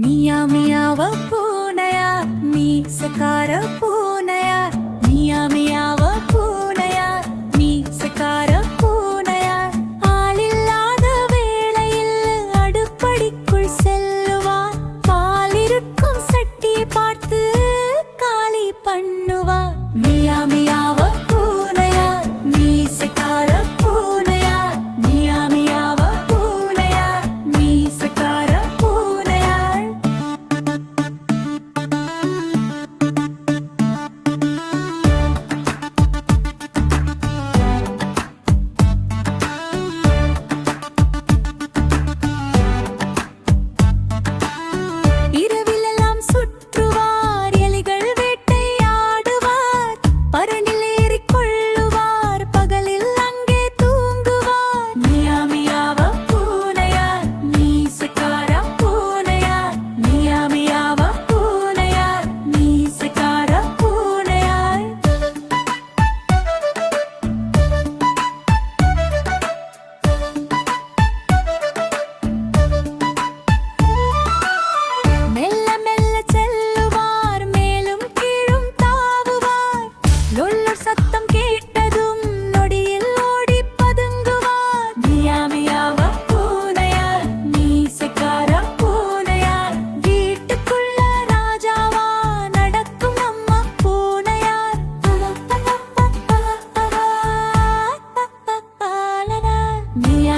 மியா மியாவ பூனையா மீசக்கார பூனையா மியா மியாவ பூனையா மீசக்கார பூனையா ஆளில்லாத வேளையில் அடுப்படிக்குள் செல்லுவார் பாலிருக்கும் சட்டியை பார்த்து காலி பண்ணுவார் மியா மியாவ பூனையா மீசக்கார பூனையா மியா மியாவ பூனையா மீசக்கார பூனையா இரவிலெல்லாம் சுற்றுவார் எலிகள் வேட்டையாடுவார் பரணில் ஏறிக் கொள்ளுவார் பகலில் அங்கே தூங்குவார் மியா மியாவ பூனையா மீசக்கார பூனையா மியா மியாவ பூனையா மீசக்கார பூனையா மெல்ல மெல்ல செல்லுவார் மேலும் கீழும் தாவுவார் லொல்லர் சத்தம் கேட்டதும் நொடியில் ஓடி பதுங்குவார் மியா மியாவ பூனையா மீசக்கார பூனையா வீட்டுக்குள்ள ராஜாவா நடக்கும் நம்ம பூனையார் மியா